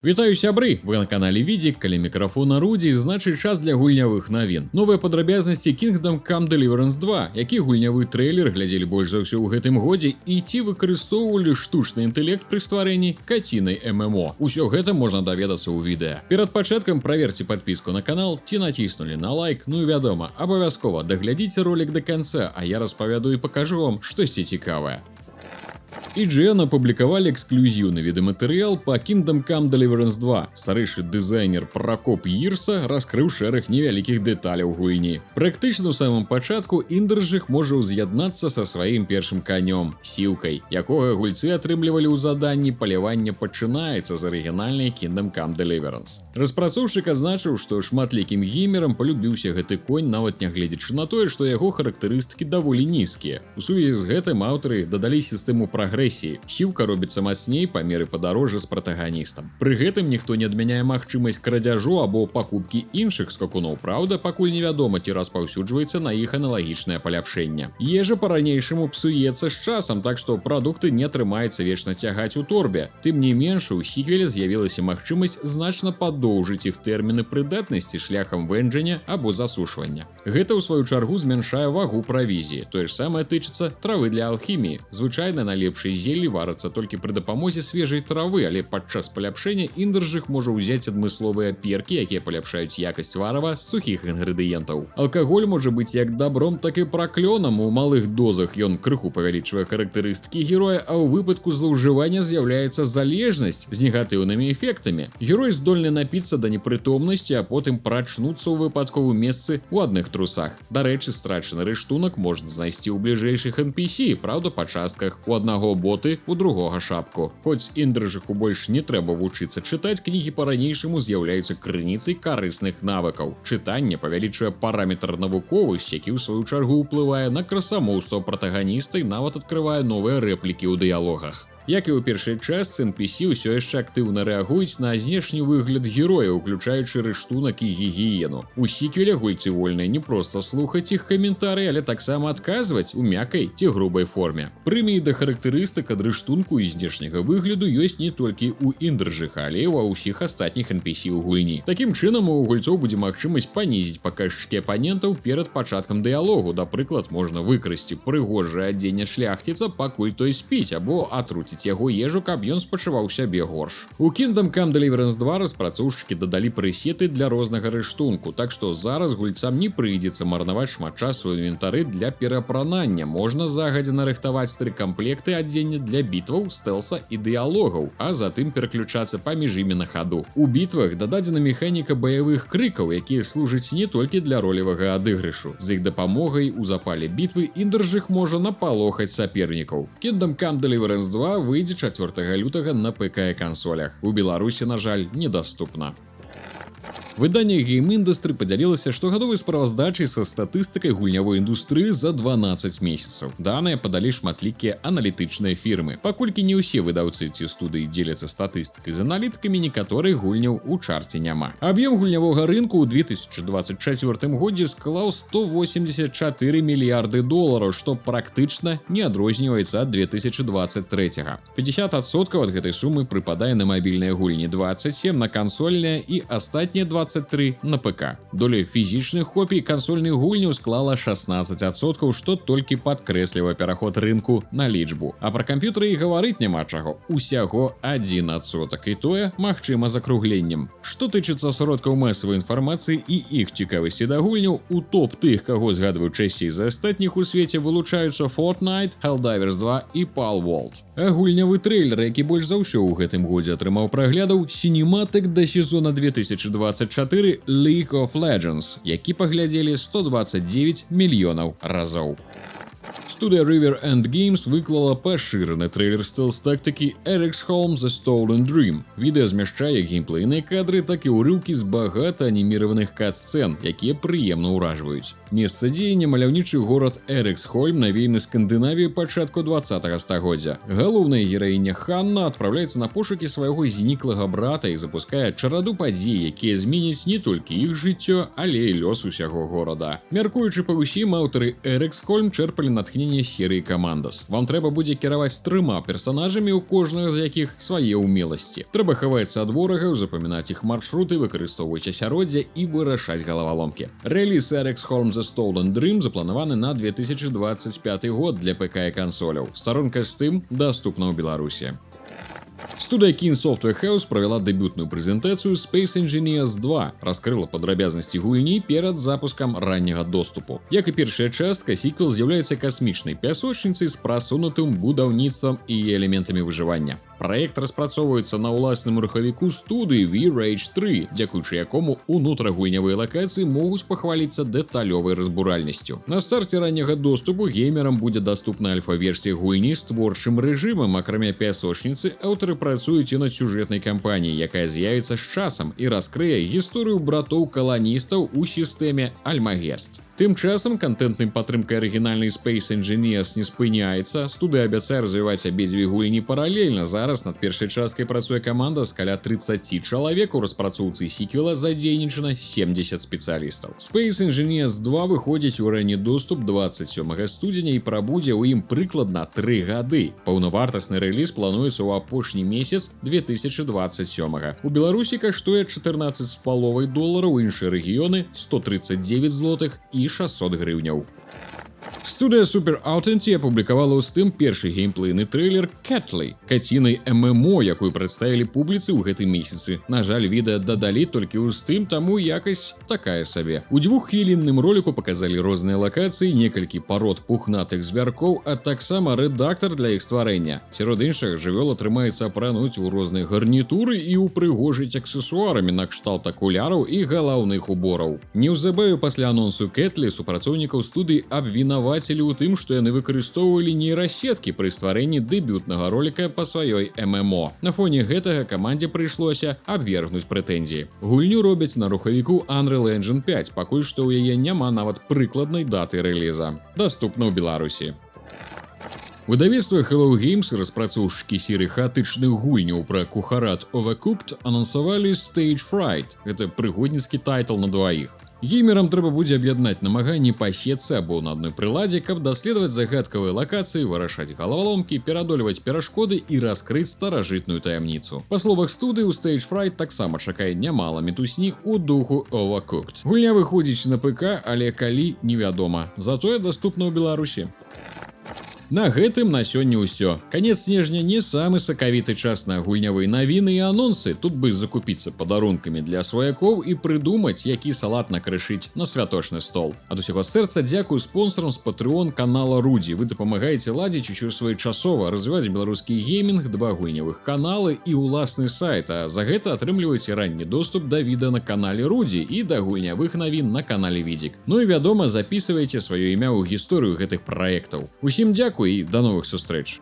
Вітаю сябры, вы на канале Відзік, каля мікрафона Рудзі, значыць час для гульнявых навін. Новыя падрабязнасці Kingdom Come Deliverance 2, які гульнявы трэйлер глядзелі больш за ўсё ў гэтым годзе і ці выкарыстоўвалі штучны інтэлект пры стварэнні кацінай ММО. Усё гэта можна даведацца ў відэа. Перад пачаткам праверце падпіску на канал, ці націснулі на лайк, ну і вядома, абавязкова даглядзіце ролик до конца, а я распавяду і пакажу вам штосьці цікавае. IGN апублікавалі эксклюзіўны відэаматэрыял па Kingdom Come Deliverance 2. Старэйшы дызайнер Пракоп Ірса раскрыў шэраг невялікіх дэталяў гульні. Практычна ў самым пачатку Індражых можа ўз'яднацца са сваім першым канём – Сіўкай, якога гульцы атрымлівалі ў заданні палявання пачынаецца з арыгінальнай Kingdom Come Deliverance. Распрацоўшчык адзначыў, што шматлікім геймерам палюбіўся гэты конь, нават нягледзячы на тое, што яго характарыстыкі даволі нізкія. У сувязі з гэтым аўтары дадалі сістэму прагрэсіі. Сіўка робіцца мацней па меры падарожжа з пратаганістам. Пры гэтым ніхто не адмяняе магчымасць крадзяжу або пакупкі іншых скакуноў. Праўда, пакуль невядома, ці распаўсюджваецца на іх аналагічнае паляпшэнне. Ежа па-ранейшаму псуецца з часам, так што прадукты не атрымаецца вечна цягаць у торбе. Тым не менш, у сіквеле з'явілася магчымасць значна падоўжыць іх тэрміны прыдатнасці шляхам вэнджання або засушвання. Гэта, ў сваю чаргу, змяншае вагу правізіі. Тое ж самае тычыцца травы для алхіміі. Звычайна найлепшыя зеллі варацца толькі пры дапамозе свежай травы, але падчас паляпшэння Індражых можа ўзяць адмысловыя перкі, якія паляпшаюць якасць варава з сухіх інгрэдыентаў. Алкаголь можа быць як дабром, так і праклёнам. У малых дозах ён крыху павялічвае характарыстыкі героя, а ў выпадку злоўжывання з'яўляецца залежнасць з негатыўнымі эфектамі. Герой здольны напіцца да непрытомнасці, а потым прачнуцца ў выпадковым месцы ў адных трусах. Дарэчы, страчаны рыштунак можна знайсці ў бліжэйшых NPC, праўда, па частках. У аднаго боты, у другога шапку. Хоць Індражыху больш не трэба вучыцца чытаць, кнігі па-ранейшаму з'яўляюцца крыніцай карысных навыкаў. Чытанне павялічвае параметр навуковасці, які ў сваю чаргу ўплывае на красамоўства пратаганіста і нават адкрывае новыя рэплікі ў дыялогах. Як і ў першай частцы, NPC ўсё яшчэ актыўна рэагуюць на знешні выгляд героя, уключаючы рыштунак і гігіену. У сіквеле гульцы вольныя не проста слухаць іх каментары, але таксама адказваць у мяккай ці грубай форме. Прэміі да характарыстык ад рыштунку і знешняга выгляду ёсць не толькі ў Індражых, але і ва ўсіх астатніх NPC ў гульні. Такім чынам, у гульцоў будзе магчымасць панізіць паказчыкі апанентаў перад пачаткам дыялогу. Да прыклад, можна выкрасці прыгожае адзенне шляхціца, пакуль той спіць, або атруціць яго ежу, каб ён спачуваў сябе горш. У Kingdom Come Deliverance 2 распрацоўшчыкі дадалі пресеты для рознага рыштунку, так што зараз гульцам не прыйдзецца марнаваць шмат часу ў інвентары для пераапранання. Можна загадзя нарыхтаваць 3 камплекты адзення для бітваў, стэлса і дыялогаў, а затым пераключацца паміж імі на хаду. У бітвах дададзена механіка баявых крыкаў, якія служаць не толькі для ролевага адыгрышу. З іх дапамогай у запале бітвы Індражых можа напалохаць сапернікаў. Kingdom Come Deliverance 2 выйдзе 4 лютага на ПК і кансолях. У Беларусі, на жаль, недаступна. Выданне Game Industry падзялілася штогадовай справаздачай са статыстыкай гульнявой індустрыі за 12 месяцаў. Даныя падалі шматлікія аналітычныя фірмы. Паколькі не ўсе выдаўцы ці студыі дзеляцца статыстыкай з аналітыкамі, некаторых гульняў у чарце няма. Аб'ём гульнявога рынку ў 2024 годзе склаў 184 мільярды долараў, што практычна не адрозніваецца ад 2023. 50% ад гэтай сумы прыпадае на мабільныя гульні, 27% на кансольныя і астатнія 23 на ПК. Доля фізічных копій кансольных гульняў склала 16%, што толькі падкрэсліва пераход рынку на лічбу. А пра камп'ютары і гаварыць няма чаго. Усяго 1%, і тое, магчыма, закругленнем. Што тычыцца сродкаў масавай інфармацыі і іх цікавасці да гульняў, у топ тых, каго згадваюць часцей за астатніх у свеце, вылучаюцца Fortnite, Helldivers 2 і Palworld. А гульнявы трэйлер, які больш за ўсё ў гэтым годзе атрымаў праглядаў, сінематык да сезона 2024 League of Legends, які паглядзелі 129 мільёнаў разоў. Студыя River End Games выклала пашыраны трэйлер стэлс-тактыкі Erexholm The Stolen Dream. Відэа змяшчае геймплейныя кадры, так і ўрыўкі з багата аніміраваных кат-сцэн, якія прыемна ўражваюць. Месца дзеяння маляўнічы горад Эрексхольм, навеяны Скандынавіі пачатку 20-го стагоддзя. Галоўная гераіня Ханна адпраўляецца на пошукі свайго зніклага брата і запускае чараду падзей, якія зменяць не толькі іх жыццё, але і лёс усяго горада. Мяркуючы па ўсім, аўтары Эрексхольм чэрпалі натхненне прайграння серыі Камандас. Вам трэба будзе кіраваць 3 персанажамі, у кожнага з якіх свае ўмеласці. Трэба хавацца ад ворагаў, запамінаць іх маршруты, выкарыстоўваць асяроддзе і вырашаць галаваломкі. Рэліз RX Home The Stolen Dream запланаваны на 2025 год для ПК і кансоляў. Старонка Steam даступна ў Беларусі. Студыя King Software House правяла дэбютную прэзентацыю Space Engineers 2, раскрыла падрабязнасці гульні перад запускам ранняга доступу. Як і першая частка, сіквел з'яўляецца касмічнай пясочніцай з прасунутым будаўніцтвам і элементамі выжывання. Праект распрацоўваецца на ўласным рухавіку студыі V-Rage 3, дзякуючы якому унутрагульнявыя лакацыі могуць пахваліцца дэталёвай разбуральнасцю. На старце ранняга доступу геймерам будзе даступна альфа-версія гульні з творчым рэжымам, акрамя пясочніцы, аўтары працуюць і над сюжэтнай кампаніяй, якая з'явіцца з часам і раскрые гісторыю братоў-каланістаў у сістэме Альмагест. Тым часам кантэнтнай падтрымкай арыгінальнай Space Engineers не спыняецца. Студыя абяцае развіваць абедзве гульні паралельна. Зараз над першай часткай працуе каманда з каля 30 чалавек, у распрацоўцы сіквела задзейнічана 70 спецыялістаў. Space Engineers 2 выходзіць у ранні доступ 27 студзеня і прабудзе ў ім прыкладна 3 гады. Паўнавартасны рэліз плануецца ў апошні месяц 2027. У Беларусі каштуе $14,5, іншыя рэгіёны 139 злотых і 600 гривняў. Студыя Super Authentic апублікавала ў Steam першы геймплейны трэйлер Catly, кацінай ММО, якую прадставілі публіцы ў гэтым месяцы. На жаль, відэа дадалі толькі ў Steam, таму якасць такая сабе. У 2-хвілінным роліку паказалі розныя лакацыі, некалькі парод пухнатых звяркоў, а таксама рэдактар для іх стварэння. Сярод іншага, жывёл атрымаецца апрануць у розныя гарнітуры і ўпрыгожыць аксесуарамі накшталт акуляраў і галаўных убораў. Неўзабаве пасля анонсу Catly супрацоўнікаў студыі абвінавацілі у тым, што яны выкарыстоўвалі нейрасеткі пры стварэнні дэбютнага роліка па сваёй ММО. На фоне гэтага камандзе прыйшлося абвергнуць прэтэнзіі. Гульню робяць на рухавіку Unreal Engine 5, пакуль што ў яе няма нават прыкладнай даты рэліза. Даступна ў Беларусі. Выдавецтва Hello Games і распрацоўшчыкі серыі хаатычных гульняў пра кухарат Overcooked анансавалі Stage Fright. Гэта прыгодніцкі тайтл на дваіх. Геймерам трэба будзе аб'яднаць намаганні пасецца або на адной прыладзе, каб даследаваць загадкавыя лакацыі, вырашаць галаваломкі, пераадольваць перашкоды і раскрыць старажытную таямніцу. Па словах студыі, у Stage Fright таксама чакае нямала мітусні ў духу Overcooked. Гульня выходзіць на ПК, але калі невядома. Затое даступна ў Беларусі. На гэтым на сёння ўсё. Канец снежня не самы сакавіты час на гульнявыя навіны і анонсы. Тут бы закупіцца падарункамі для сваякоў і прыдумаць, які салат накрышыць на святочны стол. Ад усяго сэрца дзякую спонсорам з Patreon канала Рудзі. Вы дапамагаеце ладзіць усё своечасова, развіваць беларускі геймінг, 2 гульнявых каналы і ўласны сайт. А за гэта атрымліваеце ранні доступ да відэа на канале Рудзі і да гульнявых навін на канале Відзік. Ну і вядома, запісвайце сваё імя ў гісторыю гэтых праектаў. Усім дзякую і да новых сустрэч!